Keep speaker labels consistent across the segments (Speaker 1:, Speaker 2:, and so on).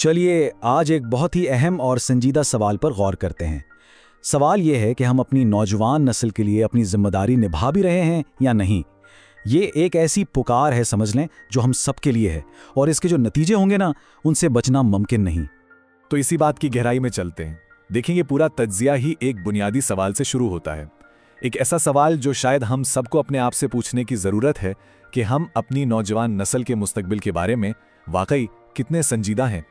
Speaker 1: चलिए आज एक बहुत ही अहम और संजीदा सवाल पर गौर करते हैं। सवाल यह है कि हम अपनी नौजवान नस्ल के लिए अपनी जिम्मेदारी निभा भी रहे हैं या नहीं। ये एक ऐसी पुकार है, समझ लें, जो हम सबके लिए है, और इसके जो नतीजे होंगे ना, उनसे बचना मुमकिन नहीं।
Speaker 2: तो इसी बात की गहराई में चलते हैं। देखेंगे पूरा तज्जिया ही एक बुनियादी सवाल से शुरू होता है। एक ऐसा सवाल जो शायद हम सबको अपने आप से पूछने की ज़रूरत है कि हम अपनी नौजवान नस्ल के मुस्तकबिल के बारे में वाकई कितने संजीदा हैं।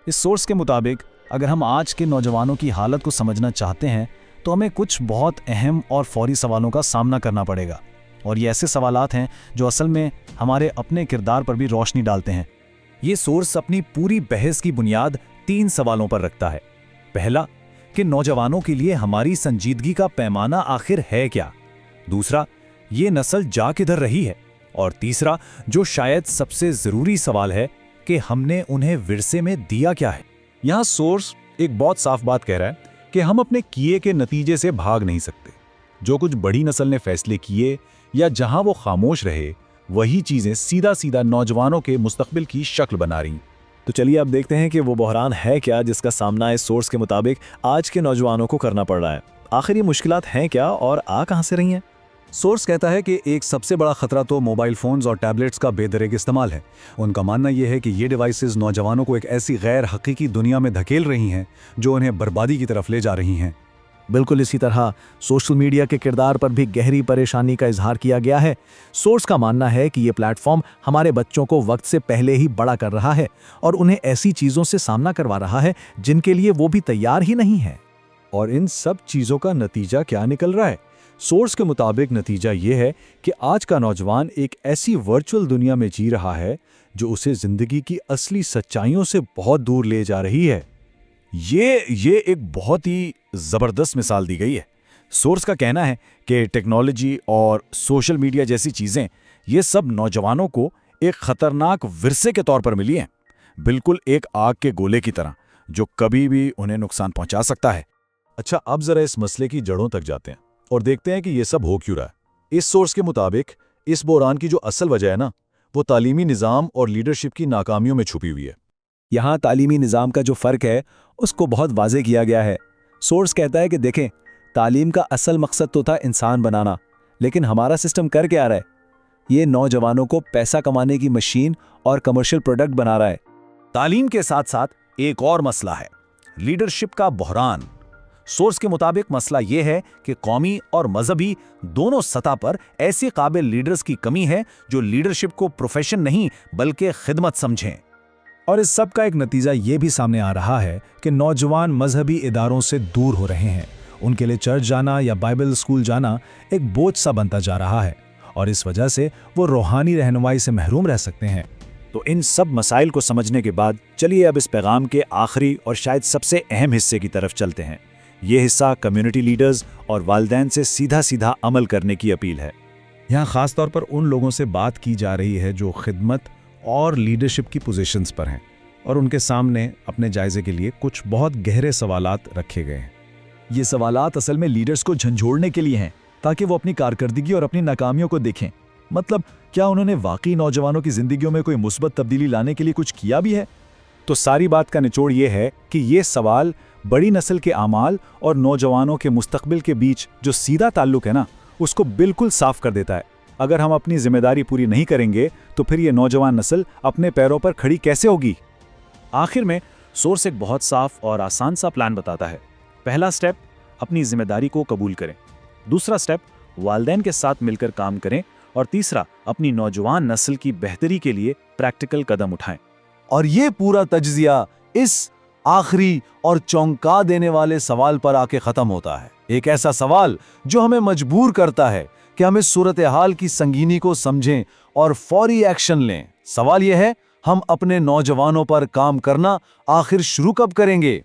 Speaker 1: इस सोर्स के मुताबिक अगर हम आज के नौजवानों की हालत को समझना चाहते हैं तो हमें कुछ बहुत अहम और फौरी सवालों का सामना करना पड़ेगा, और ये ऐसे सवालात हैं जो असल में हमारे अपने किरदार पर भी रोशनी डालते हैं।
Speaker 2: ये सोर्स अपनी पूरी बहस की बुनियाद 3 सवालों पर रखता है। पहला, कि नौजवानों के लिए हमारी संजीदगी का पैमाना आखिर है क्या। दूसरा, ये नस्ल जा किधर रही है। और तीसरा, जो शायद सबसे ज़रूरी सवाल है, कि हमने उन्हें विरसे में दिया क्या है।
Speaker 3: यहाँ सोर्स एक बहुत साफ बात कह रहा है कि हम अपने किए के नतीजे से भाग नहीं सकते। जो कुछ बड़ी नस्ल ने फैसले किए या जहां वो खामोश रहे, वही चीजें सीधा सीधा नौजवानों के मुस्तकबिल की शक्ल बना रही।
Speaker 2: तो चलिए अब देखते हैं कि वो बहरान है क्या जिसका सामना इस सोर्स के मुताबिक आज के नौजवानों को करना पड़ रहा है। आखिर ये मुश्किलात हैं क्या और आ कहां से रही हैं।
Speaker 3: सोर्स कहता है कि एक सबसे बड़ा खतरा तो मोबाइल फोन्स और टैबलेट्स का बेदरेग इस्तेमाल है। उनका मानना यह है कि ये डिवाइसेस नौजवानों को एक ऐसी गैर हकीकी दुनिया में धकेल रही हैं जो उन्हें बर्बादी की तरफ ले जा रही हैं।
Speaker 4: बिल्कुल इसी तरह सोशल मीडिया के किरदार पर भी गहरी परेशानी का इजहार किया गया है। सोर्स का मानना है कि ये प्लेटफॉर्म हमारे बच्चों को वक्त से पहले ही बड़ा कर रहा है और उन्हें ऐसी चीज़ों से सामना करवा रहा है जिनके लिए वो भी तैयार ही नहीं है।
Speaker 3: और इन सब चीज़ों का नतीजा क्या निकल रहा है। सोर्स के मुताबिक नतीजा ये है कि आज का नौजवान एक ऐसी वर्चुअल दुनिया में जी रहा है जो उसे जिंदगी की असली सच्चाइयों से बहुत दूर ले जा रही है।
Speaker 2: ये एक बहुत ही ज़बरदस्त मिसाल दी गई है। सोर्स का कहना है कि टेक्नोलॉजी और सोशल मीडिया जैसी चीज़ें, ये सब नौजवानों को एक ख़तरनाक विरसे के तौर पर मिली हैं, बिल्कुल एक आग के गोले की तरह, जो कभी भी उन्हें नुकसान पहुंचा सकता है।
Speaker 3: अच्छा, अब जरा इस मसले की जड़ों तक जाते हैं और देखते हैं कि ये सब हो क्यों रहा है। इस सोर्स के मुताबिक इस बहरान की जो असल वजह है ना, वो तालीमी निज़ाम और लीडरशिप की नाकामियों में छुपी हुई है।
Speaker 1: यहाँ तालीमी निज़ाम का जो फ़र्क है उसको बहुत वाज़ेह किया गया है। सोर्स कहता है कि देखें, तालीम का असल मकसद तो था इंसान बनाना, लेकिन हमारा सिस्टम कर क्या रहा है, ये नौजवानों को पैसा कमाने की मशीन और कमर्शियल प्रोडक्ट बना रहा है।
Speaker 2: तालीम के साथ साथ एक और मसला है, लीडरशिप का बहरान। सोर्स के मुताबिक मसला यह है कि कौमी और मजहबी दोनों सतह पर ऐसे काबिल लीडर्स की कमी है जो लीडरशिप को प्रोफेशन नहीं बल्कि खिदमत समझें।
Speaker 1: और इस सब का एक नतीजा ये भी सामने आ रहा है कि नौजवान मजहबी इदारों से दूर हो रहे हैं। उनके लिए चर्च जाना या बाइबल स्कूल जाना एक बोझ सा बनता जा रहा है, और इस वजह से वो रूहानी रहनुमाई से महरूम रह सकते हैं।
Speaker 2: तो इन सब मसाइल को समझने के बाद चलिए अब इस पैगाम के आखिरी और शायद सबसे अहम हिस्से की तरफ चलते हैं। ये हिस्सा कम्युनिटी लीडर्स और वालिदैन से सीधा सीधा अमल करने की अपील है।
Speaker 1: यहाँ ख़ास तौर पर उन लोगों से बात की जा रही है जो खिदमत और लीडरशिप की पोजीशंस पर हैं, और उनके सामने अपने जायजे के लिए कुछ बहुत गहरे सवालात रखे गए हैं।
Speaker 3: ये सवालात असल में लीडर्स को झंझोड़ने के लिए हैं, ताकि वो अपनी कारकर्दगी और अपनी नाकामियों को देखें। मतलब, क्या उन्होंने वाकई नौजवानों की जिंदगियों में कोई मुस्बत तब्दीली लाने के लिए कुछ किया भी है।
Speaker 2: तो सारी बात का निचोड़ ये है कि ये सवाल बड़ी नस्ल के आमाल और नौजवानों के मुस्तकबिल के बीच जो सीधा ताल्लुक है ना, उसको बिल्कुल साफ कर देता है। अगर हम अपनी जिम्मेदारी पूरी नहीं करेंगे तो फिर ये नौजवान नस्ल अपने पैरों पर खड़ी कैसे होगी। आखिर में सोर्स एक बहुत साफ और आसान सा प्लान बताता है। पहला स्टेप, अपनी जिम्मेदारी को कबूल करें। दूसरा स्टेप, वालिदैन के साथ मिलकर काम करें। और तीसरा, अपनी नौजवान नस्ल की बेहतरी के लिए प्रैक्टिकल कदम उठाएं।
Speaker 3: और ये पूरा तज्जिया इस आखिरी और चौंका देने वाले सवाल पर आके खत्म होता है। एक ऐसा सवाल जो हमें मजबूर करता है कि हम इस सूरत हाल की संगीनी को समझें और फौरी एक्शन लें। सवाल यह है, हम अपने नौजवानों पर काम करना आखिर शुरू कब करेंगे।